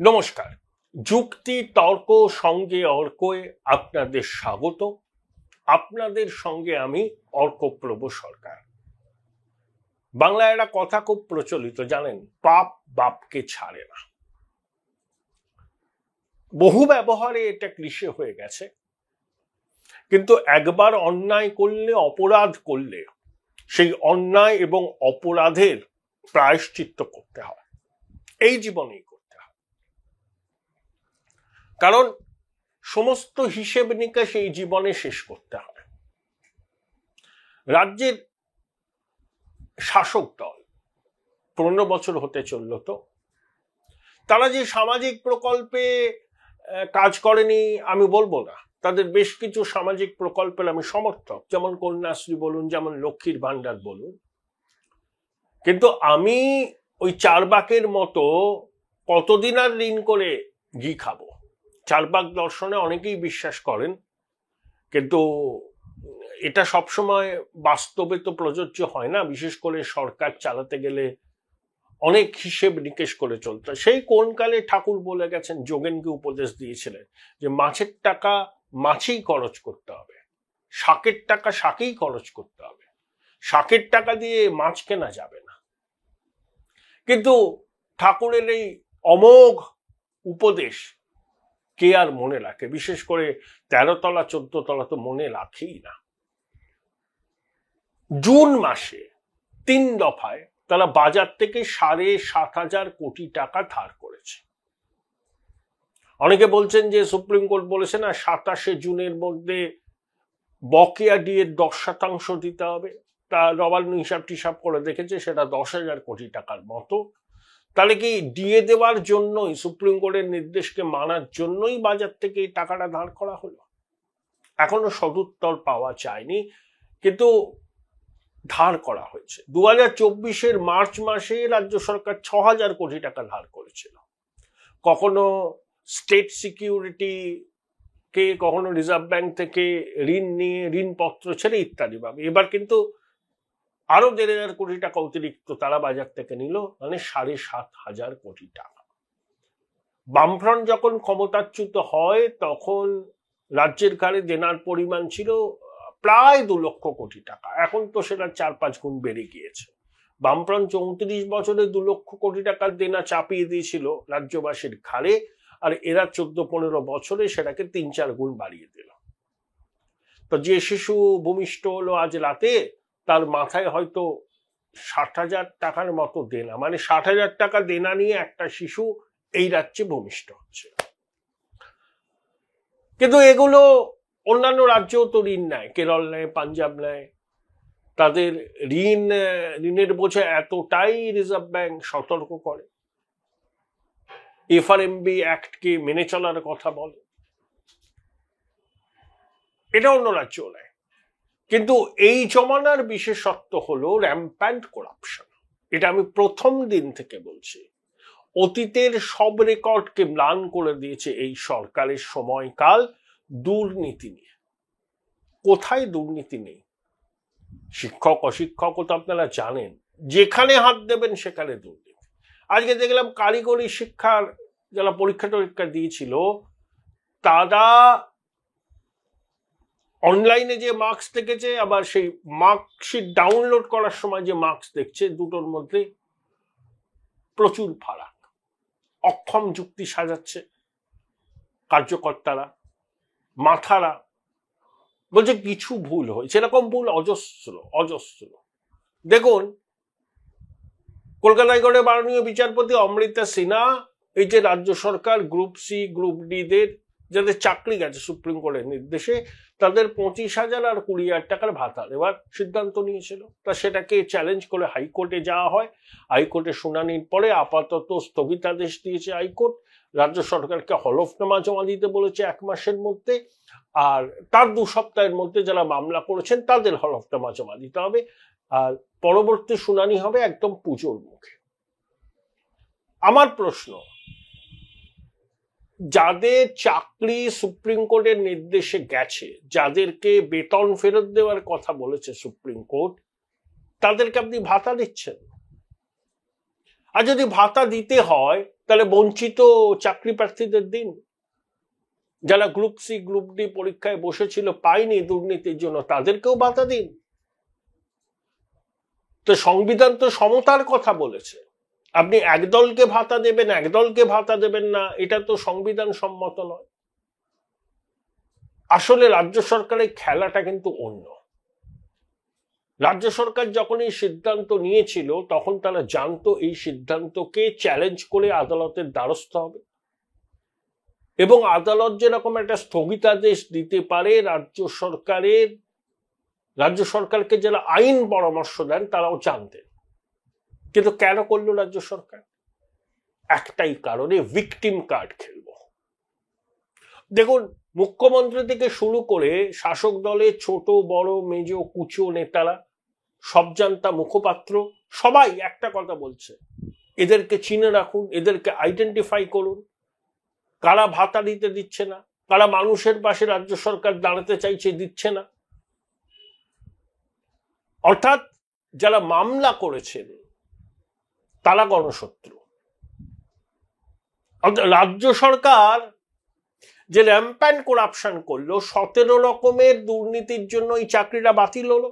নমস্কার। যুক্তি তর্ক সঙ্গে অর্কয়ে আপনাদের স্বাগত। আপনাদের সঙ্গে আমি অর্কপ্রভ সরকার। বাংলায় একটা কথা খুব প্রচলিত, জানেন, পাপ বাপকে ছাড়ে না। বহু ব্যবহারে এটা ক্লিশে হয়ে গেছে, কিন্তু একবার অন্যায় করলে, অপরাধ করলে সেই অন্যায় এবং অপরাধের প্রায়শ্চিত্ত করতে হয়, এই জীবনেই করতে হয়। কারণ সমস্ত হিসেব নিকাশ এই জীবনে শেষ করতে হয়। রাজ্যের শাসক দল 15 বছর হতে চলল, তো তারা যে সামাজিক প্রকল্পে কাজ করেনি আমি বলবো না। তাদের বেশ কিছু সামাজিক প্রকল্পের আমি সমর্থক, যেমন কন্যাশ্রী বলুন, যেমন লক্ষ্মীর ভান্ডার বলুন। কিন্তু আমি ওই চারবাকের মতো কতদিন আর ঋণ করে ঘি খাবো? চারবাক দর্শনে অনেকেই বিশ্বাস করেন, কিন্তু এটা সবসময় বাস্তবে তো প্রযোজ্য হয় না। বিশেষ করে সরকার চালাতে গেলে অনেক হিসেব নিকেশ করে চলতে। সেই কোন কালে ঠাকুর বলে গেছেন, যোগেনকে উপদেশ দিয়েছিলেন যে মাছের টাকা মাছেই খরচ করতে হবে, শাকের টাকা শাকেই খরচ করতে হবে, শাকের টাকা দিয়ে মাছ কেনা যাবে না। কিন্তু ঠাকুরের এই অমোঘ উপদেশ কে আর মনে রাখে? বিশেষ করে 13 তলা 14 তলা তো মনে রাখেই না। জুন মাসে 3 দফায় তারা বাজার থেকে 7,500 কোটি টাকা ধার করেছে। অনেকে বলছেন যে সুপ্রিম কোর্ট বলেছে না 27 জুনের মধ্যে বকেয়া ডিএর 10% দিতে হবে। তা নবান্ন হিসাব টিসাব করে দেখেছে সেটা 10,000 কোটি টাকার মতো। তাহলে কি ডিএ দেওয়ার জন্যই, সুপ্রিম কোর্টের নির্দেশকে মানার জন্যই বাজার থেকে এই টাকাটা ধার করা হলো? এখনো সদুত্তর পাওয়া যায়নি, কিন্তু ধার করা হয়েছে। 2024 মার্চ মাসে রাজ্য সরকার 6,000 কোটি টাকা ধার করেছিল। কখনো স্টেট সিকিউরিটি কে, কখনো রিজার্ভ ব্যাংক থেকে ঋণ নিয়ে, ঋণপত্র ছেড়ে ইত্যাদি ভাবে। এবার কিন্তু আরো 1,500 কোটি টাকা অতিরিক্ত তারা বাজার থেকে নিল, মানে 7,500 কোটি টাকা। বামফ্রন্ট যখন ক্ষমতাচ্যুত হয় তখন রাজ্যের ঘাড়ে দেনার পরিমাণ ছিল প্রায় 2 লক্ষ কোটি টাকা। এখন তো সেটা 4-5 গুণ বেড়ে গিয়েছে। বামফ্রন্ট 34 বছরে 2 লক্ষ কোটি টাকার দেনা চাপিয়ে দিয়েছিল রাজ্যবাসীর ঘাড়ে, আর এরা 14-15 বছরে সেটাকে 3-4 গুণ বাড়িয়ে দিল। তো যে শিশু ভূমিষ্ঠ হলো আজ রাতে, তার মাথায় হয়তো 60,000 টাকার মতো দেনা, মানে 60,000 টাকা দেনা নিয়ে একটা শিশু এই রাজ্যে ভূমিষ্ঠ হচ্ছে। কিন্তু এগুলো অন্যান্য রাজ্যেও তো ঋণ নেয়, কেরল নেয়, পাঞ্জাব নেয়। তাদের ঋণের বোঝা এতটাই রিজার্ভ ব্যাংক সতর্ক করে, এফআরএমবি অ্যাক্টকে মেনে চলার কথা বলে। এটা অন্য রাজ্যও নেয়। কিন্তু এই জমানার বিশেষত্ব হলো র্যাম্প্যান্ট করাপশন। এটা আমি প্রথম দিন থেকে বলছি। অতীতের সব রেকর্ডকে ম্লান করে দিয়েছে এই সরকারের সময়কাল দুর্নীতি নিয়ে। কোথায় দুর্নীতি নেই? শিক্ষক অশিক্ষকও তো আপনারা জানেন, যেখানে হাত দেবেন সেখানে দুর্নীতি। আজকে দেখলাম কারিগরি শিক্ষার যারা পরীক্ষা টরীক্ষা দিয়েছিল, তারা অনলাইনে যে মার্কস দেখেছে, আবার সেই মার্কশিট ডাউনলোড করার সময় যে মার্কস দেখছে, দুটোর মধ্যে প্রচুর ফারাক। অক্ষম যুক্তি সাজাচ্ছে কার্যকর্তারা, মাথারা, বলছে কিছু ভুল হয়েছে। এরকম ভুল অজস্র। দেখুন, কলকাতা হাইকোর্টের মাননীয় বিচারপতি অমৃতা সিনহা এই যে রাজ্য সরকার গ্রুপ সি গ্রুপ ডি দের যাদের চাকরি গেছে সুপ্রিম কোর্টের নির্দেশে, তাদের 25,000 আর 20,000 টাকার ভাতা দেওয়ার সিদ্ধান্ত নিয়েছিল। তা সেটাকে চ্যালেঞ্জ করে হাইকোর্টে যাওয়া হয়। হাইকোর্টে শুনানির পরে আপাতত স্থগিতাদেশ দিয়েছে হাইকোর্ট। রাজ্য সরকারকে হলফনামা জমা দিতে বলেছে 1 মাসের মধ্যে, আর তার 2 সপ্তাহের মধ্যে যারা মামলা করেছেন তাদের হলফনামা জমা দিতে হবে। আর পরবর্তী শুনানি হবে একদম পুজোর মুখে। আমার প্রশ্ন, যাদের চাকরি সুপ্রিম কোর্টের নির্দেশে গেছে, যাদেরকে বেতন ফেরত দেওয়ার কথা বলেছে সুপ্রিম কোর্ট, তাদেরকে আপনি ভাতা দিচ্ছেন। আর যদি ভাতা দিতে হয় তাহলে বঞ্চিত চাকরি প্রার্থীদের দিন, যারা গ্রুপ সি গ্রুপ ডি পরীক্ষায় বসেছিল পায়নি দুর্নীতির জন্য, তাদেরকেও ভাতা দিন। তো সংবিধান তো সমতার কথা বলেছে, আপনি একদলকে ভাতা দেবেন একদলকে ভাতা দেবেন না, এটা তো সংবিধান সম্মত নয়। আসলে রাজ্য সরকারের খেলাটা কিন্তু অন্য। রাজ্য সরকার যখন এই সিদ্ধান্ত নিয়েছিল তখন তারা জানতো এই সিদ্ধান্তকে চ্যালেঞ্জ করে আদালতের দ্বারস্থ হবে, এবং আদালত যেরকম একটা স্থগিতাদেশ দিতে পারে রাজ্য সরকারকে যারা আইন পরামর্শ দেন তারাও জানতেন। কিন্তু কেন করলো রাজ্য সরকার? একটাই কারণে, ভিকটিম কার্ড খেলবো। দেখুন, মুখ্যমন্ত্রী থেকে শুরু করে শাসক দলের ছোট বড় মেজ কুচো নেতারা, সবজান্তা মুখপাত্র, সবাই একটা কথা বলছে, এদেরকে চিনে রাখুন, এদেরকে আইডেন্টিফাই করুন, কারা ভাতা দিতে দিচ্ছে না, কারা মানুষের পাশে রাজ্য সরকার দাঁড়াতে চাইছে দিচ্ছে না। অর্থাৎ যারা মামলা করেছেন তারা গণশত্রু। রাজ্য সরকার যে র্যাম্প্যান্ট করাপশন করলো, 17 রকমের দুর্নীতির জন্য এই চাকরিটা বাতিল হলো।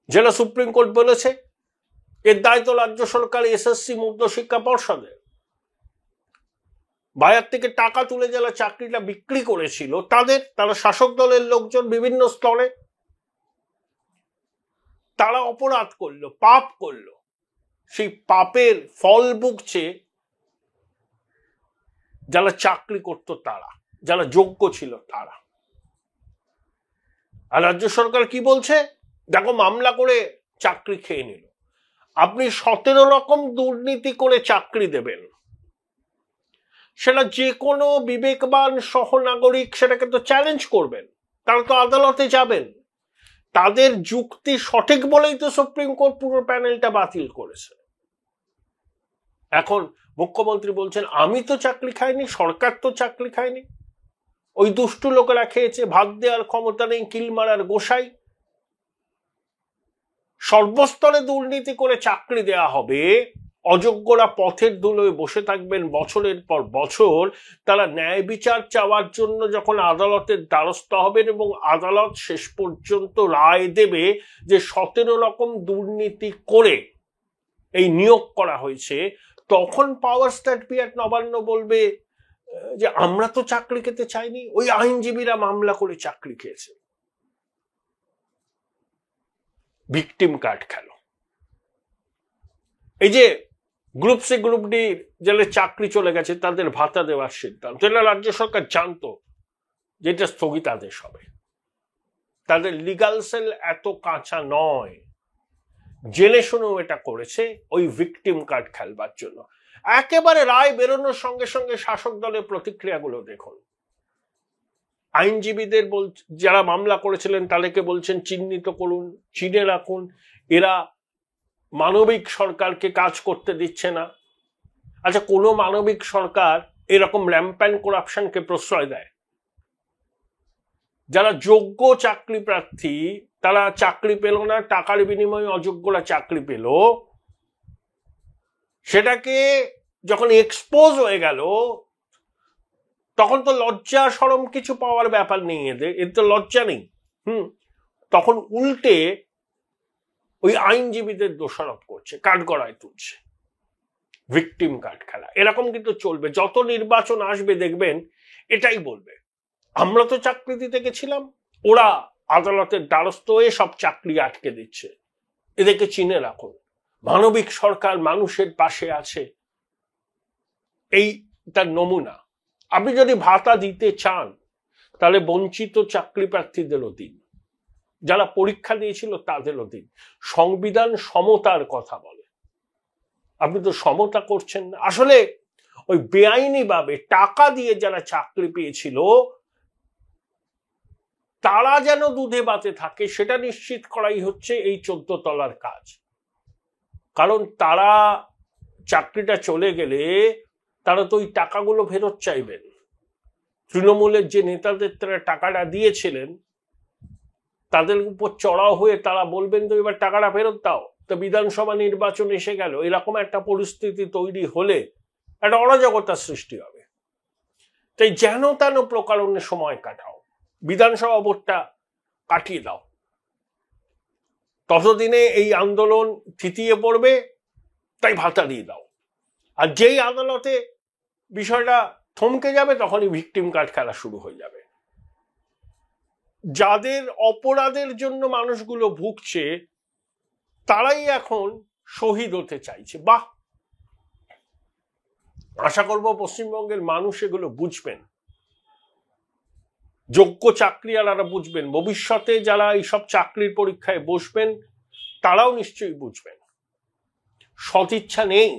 যেটা সুপ্রিম কোর্ট বলেছে এর দায়িত্ব রাজ্য সরকার, এসএসসি মধ্যশিক্ষা পর্ষদের। বাইরে থেকে টাকা তুলে যারা চাকরিটা বিক্রি করেছিল তারা শাসক দলের লোকজন বিভিন্ন স্তরে, তারা অপরাধ করলো, পাপ করলো, সেই পাপের ফল ভুগছে যারা চাকরি করত তারা, যারা যোগ্য ছিল তারা। আর রাজ্য সরকার কি বলছে? দেখো, মামলা করে চাকরি খেয়ে নিল। আপনি 17 রকম দুর্নীতি করে চাকরি দেবেন, সেটা যে কোনো বিবেকবান সহনাগরিক সেটাকে তো চ্যালেঞ্জ করবেন, তারা তো আদালতে যাবেন। তাদের যুক্তি সঠিক বলেই তো সুপ্রিম কোর্ট পুরো প্যানেলটা বাতিল করেছে। এখন মুখ্যমন্ত্রী বলছেন আমি তো চাকরি খাইনি, সরকার তো চাকরি খায়নি, ওই দুষ্টু লোকেরা খেয়েছে, ভাগ দেওয়ার ক্ষমতা নেই, কিল মারার গোসাই। সর্বস্তরে দুর্নীতি করে চাকরি দেয়া হবে, অযোগ্যরা পথের ধুলোয় বসে থাকবেন বছরের পর বছর। তারা ন্যায় বিচার চাওয়ার জন্য যখন আদালতের দ্বারস্থ হবেন এবং আদালত শেষ পর্যন্ত রায় দেবে যে 17 রকম দুর্নীতি করে এই নিয়োগ করা হয়েছে, তখন পাওয়ার স্ট্যাট বিরাট নবান্ন বলবে যে আমরা তো চাকরি খেতে চাইনি, ওই আইনজীবীরা মামলা করে চাকরি খেয়েছে। ভিকটিম কার্ড খেলো। এই যে গ্রুপ সি গ্রুপ ডি যাদের চাকরি চলে গেছে তাদের ভাতা দেওয়ার সিদ্ধান্ত, এটা রাজ্য সরকার জানতো যেটা স্থগিতাদেশ হবে। তাদের লিগাল সেল এত কাঁচা নয়, জেনে শুনেও এটা করেছে ওই ভিকটিম কার্ড খেলবার জন্য। একেবারে রায় বেরোনোর সঙ্গে সঙ্গে শাসক দলের প্রতিক্রিয়াগুলো দেখুন। আইনজীবীদের যারা মামলা করেছিলেন তাদেরকে বলছেন চিহ্নিত করুন, চিনে রাখুন, এরা মানবিক সরকারকে কাজ করতে দিচ্ছে না। আচ্ছা, কোনো মানবিক সরকার এরকম র্যাম্প্যান্ট করাপশনকে প্রশ্রয় দেয়? যারা যোগ্য চাকরি প্রার্থী তারা চাকরি পেল না, টাকার বিনিময়ে অযোগ্যরা চাকরি পেল, সেটাকে যখন এক্সপোজ হয়ে গেল তখন তো লজ্জা শরম কিছু পাওয়ার ব্যাপার নেই, এদের তো লজ্জা নেই। তখন উল্টে ওই আইনজীবীদের দোষারোপ করছে, কাঠগড়ায় তুলছে। ভিকটিম কার্ড খেলা এরকম কিন্তু চলবে, যত নির্বাচন আসবে দেখবেন এটাই বলবে আমরা তো চাকরি দিতে গেছিলাম, ওরা আদালতের দ্বারস্থ হয়ে সব চাকরি আটকে দিচ্ছে। এদেরকে চিনে রাখুন, মানবিক সরকার মানুষের পাশে আছে, এই তার নমুনা। আপনি যদি ভাতা দিতে চান তাহলে বঞ্চিত চাকরি প্রার্থীদেরও দিন, যারা পরীক্ষা দিয়েছিল তাদেরও দিন। সংবিধান সমতার কথা বলে, আপনি তো সমতা করছেন না। আসলে ওই বেআইনি ভাবে টাকা দিয়ে যারা চাকরি পেয়েছিল তারা যেন দুধে ভাতে থাকে সেটা নিশ্চিত করাই হচ্ছে এই 14 তলার কাজ। কারণ তারা চাকরিটা চলে গেলে তারা তো ওই টাকাগুলো ফেরত চাইবেন। তৃণমূলের যে নেতাদের তারা টাকাটা দিয়েছিলেন তাদের উপর চড়াও হয়ে তারা বলবেন তো এবার টাকাটা ফেরত দাও। তো বিধানসভা নির্বাচন এসে গেল, এরকম একটা পরিস্থিতি তৈরি হলে একটা অরাজকতার সৃষ্টি হবে। তাই যেন তেন প্রকারণে সময় কাটাও, বিধানসভা ভোটটা কাটিয়ে দাও, ততদিনে এই আন্দোলন থিতিয়ে পড়বে, তাই ভাতা দিয়ে দাও। আর যেই আদালতে বিষয়টা থমকে যাবে তখনই ভিকটিম কার্ড খেলা শুরু হয়ে যাবে। যাদের অপরাধের জন্য মানুষগুলো ভুগছে তারাই এখন শহীদ হতে চাইছে। বাহ, আশা করব পশ্চিমবঙ্গের মানুষ এগুলো বুঝবেন, যোগ্য চাকরিয়ালারা বুঝবেন, ভবিষ্যতে যারা এইসব চাকরির পরীক্ষায় বসবেন তারাও নিশ্চয়ই বুঝবেন। সদিচ্ছা নেই,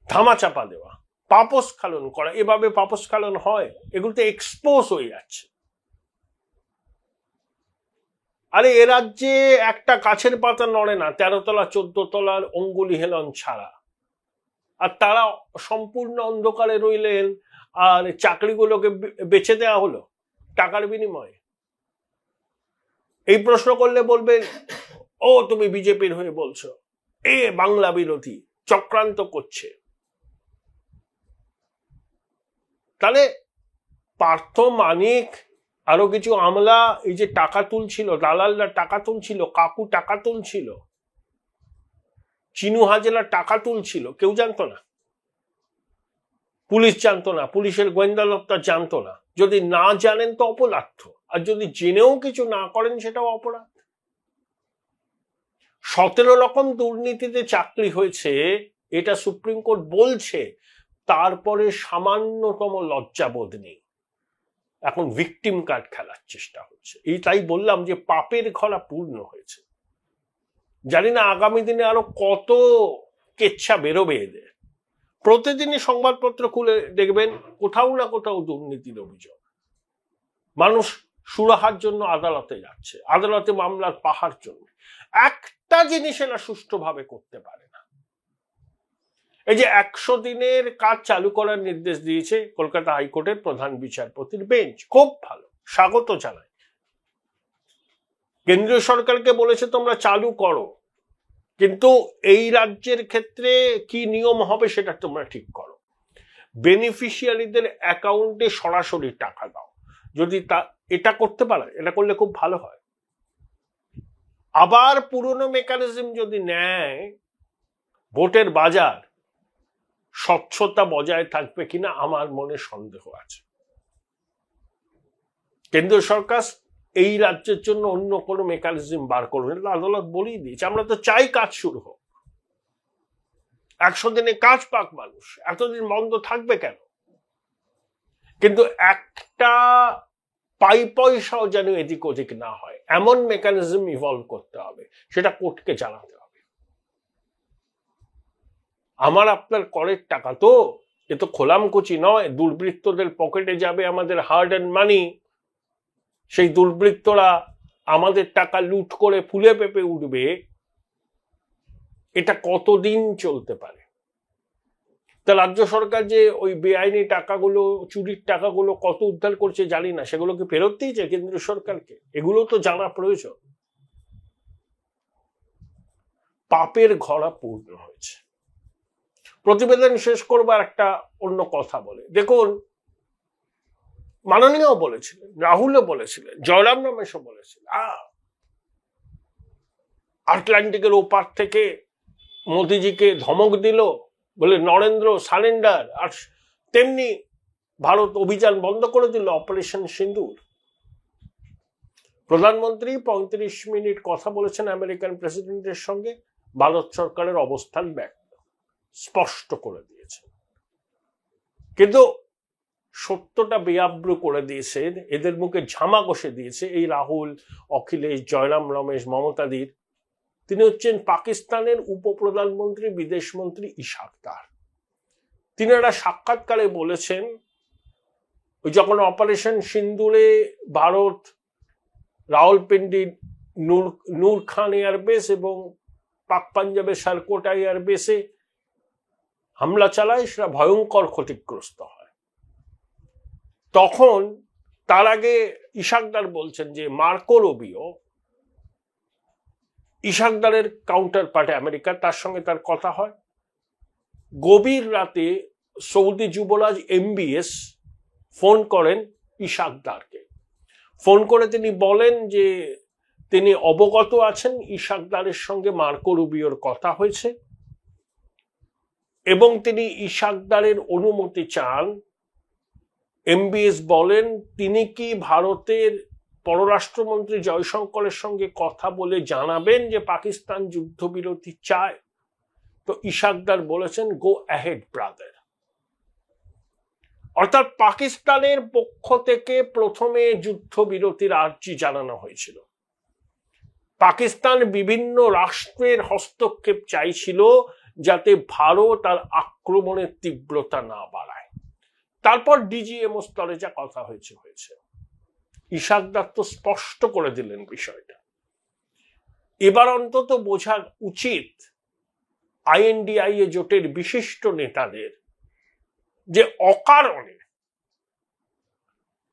ধামাচাপা দেওয়া, পাপস্খলন করা, এভাবে পাপস্খলন হয়, এগুলোতে এক্সপোজ হয়ে যাচ্ছে। আরে এ রাজ্যে একটা গাছের পাতা নড়ে না 13 তলা 14 তলার অঙ্গুলি হেলন ছাড়া, আর তারা সম্পূর্ণ অন্ধকারে রইলেন আর চাকরিগুলোকে বেচে দেওয়া হলো টাকার বিনিময়ে। এই প্রশ্ন করলে বলবেন, ও তুমি বিজেপির হয়ে বলছো, এ বাংলা বিরোধী, চক্রান্ত করছে। তাহলে পার্থ মানিক আরো কিছু আমলা এই যে টাকা তুলছিল, দালালরা টাকা তুলছিল, কাকু টাকা তুলছিল, চিনু হাজেলা টাকা তুলছিল, কেউ জানতো না, পুলিশ জানতো না, পুলিশের গোয়েন্দা দপ্তর জানতো না। যদি না জানেন তো অপরাধ, আর যদি জেনেও কিছু না করেন সেটাও অপরাধ। 17 রকম দুর্নীতিতে চাকরি হয়েছে এটা সুপ্রিম কোর্ট বলছে, তারপরে সামান্যতম লজ্জাবোধ নেই, এখন ভিকটিম কার্ড খেলার চেষ্টা হচ্ছে। এই তাই বললাম যে পাপের ঘরা পূর্ণ হয়েছে। জানি না আগামী দিনে আরো কত কেচ্ছা বেরোবে এদের। প্রতিদিনই সংবাদপত্র খুলে দেখবেন কোথাও না কোথাও দুর্নীতির অভিযোগ। মানুষ সুরাহার জন্য আদালতে যাচ্ছে, আদালতে মামলার পাহাড় জন্য, একটা জিনিস এরা সুষ্ঠুভাবে করতে পারে না। এই যে 100 দিনের কাজ চালু করার নির্দেশ দিয়েছে কলকাতা হাইকোর্টের প্রধান বিচারপতির বেঞ্চ, খুব ভালো, স্বাগত জানাই। কেন্দ্রীয় সরকারকে বলেছে তোমরা চালু করো, কিন্তু এই রাজ্যের ক্ষেত্রে কি নিয়ম হবে সেটা তোমরা ঠিক করো। বেনিফিশিয়ারিদের অ্যাকাউন্টে সরাসরি টাকা দাও, যদি এটা করতে পারে, এটা করলে খুব ভালো হয়। আবার পুরনো মেকানিজম যদি নেয়, ভোটের বাজার স্বচ্ছতা বজায় থাকবে কিনা আমার মনে সন্দেহ আছে। কেন্দ্রীয় সরকার এই রাজ্যের জন্য অন্য কোনো মেকানিজম বার করবে না, আদালত বলেই দিয়েছে। আমরা তো চাই কাজ শুরু হোক, 100 দিনে কাজ পাক মানুষ, এতদিন বন্ধ থাকবে কেন? কিন্তু একটা পয়সাও যেন এদিক ওদিক না হয় এমন মেকানিজম ইভলভ করতে হবে, সেটা কোর্টকে জানাতে হবে। আমার আপনার করের টাকা তো, এ তো খোলামকুচি নয়, দুর্বৃত্তদের পকেটে যাবে আমাদের হার্ড এন্ড মানি, সেই দুর্বৃত্তরা আমাদের টাকা লুট করে ফুলে পেঁপে উঠবে, এটা কতদিন চলতে পারে? তা রাজ্য সরকার যে ওই বেআইনি টাকাগুলো, চুরির টাকাগুলো কত উদ্ধার করছে জানি না, সেগুলোকে ফেরত দিয়েছে কেন্দ্রীয় সরকারকে, এগুলো তো জানা প্রয়োজন। পাপের ঘরা পূর্ণ হয়েছে। প্রতিবেদন শেষ করবার একটা অন্য কথা বলে, দেখুন মাননীয় বলেছিলেন, রাহুলও বলেছিলেন, জয়রাম রমেশও বলেছিলেন, আটলান্টিকের ওপার থেকে মোদিজিকে ধমক দিল বলে নরেন্দ্র সারেন্ডার, আর তেমনি ভারত অভিযান বন্ধ করে দিল, অপারেশন সিন্দুর। প্রধানমন্ত্রী 35 মিনিট কথা বলেছেন আমেরিকান প্রেসিডেন্টের সঙ্গে, ভারত সরকারের অবস্থান ব্যক্ত স্পষ্ট করে দিয়েছে, কিন্তু সত্যটা বেআব্রু করে দিয়েছে, এদের মুখে ঝামা কষে দিয়েছে এই রাহুল, অখিলেশ, জয়রাম রমেশ, মমতাদির। তিনি হচ্ছেন পাকিস্তানের উপপ্রধানমন্ত্রী, বিদেশমন্ত্রী ইশাক দার। তিনি একটা সাক্ষাৎকারে বলেছেন, ওই যখন অপারেশন সিন্দুরে ভারত রাওয়ালপিন্ডি নূর খান এয়ারবেস এবং পাক পাঞ্জাবের সারকোটা এয়ারবেসে হামলা চালায়, সেটা ভয়ঙ্কর ক্ষতিগ্রস্ত হয়। তখন তার আগে ইশাকদার বলছেন যে মার্কো রুবিও ইশাকদারের কাউন্টার পার্ট আমেরিকা, তার সঙ্গে তার কথা হয়। গভীর রাতে সৌদি যুবরাজ MBS ফোন করেন ইশাকদারকে। ফোন করে তিনি বলেন যে তিনি অবগত আছেন ইশাকদারের সঙ্গে মার্কো রুবিওর কথা হয়েছে এবং তিনি ইশাকদারের অনুমতি চান। MBS বলেন তিনি কি ভারতের পররাষ্ট্রমন্ত্রী জয়শঙ্করের সঙ্গে কথা বলে জানাবেন যে পাকিস্তান যুদ্ধবিরতি চায়। তো ইশাকদার বলেছেন গো অ্যাহেড ব্রাদার। অর্থাৎ পাকিস্তানের পক্ষ থেকে প্রথমে যুদ্ধবিরতির আর্জি জানানো হয়েছিল। পাকিস্তান বিভিন্ন রাষ্ট্রের হস্তক্ষেপ চাইছিল যাতে ভারত আর আক্রমণের তীব্রতা না বাড়ায়। তারপর DGMO স্তরে যা কথা হয়েছে। ইশাকদার তো স্পষ্ট করে দিলেন বিষয়টা। এবার অন্তত বোঝা উচিত INDIA জোটের বিশিষ্ট নেতাদের যে অকারণে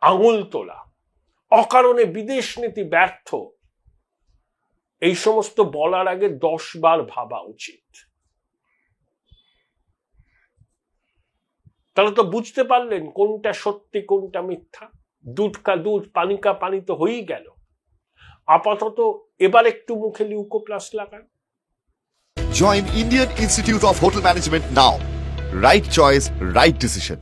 আঙুল তোলা, অকারণে বিদেশ নীতি ব্যর্থ, এই সমস্ত বলার আগে 10 বার ভাবা উচিত। তাহলে তো বুঝতে পারলেন কোনটা সত্যি কোনটা মিথ্যা। দুধ কা দুধ পানি কা পানি তো হয়েই গেল। আপাতত এবার একটু মুখে লিউকোপ্লাস লাগান। Join Indian Institute of Hotel Management now. Right choice, right decision.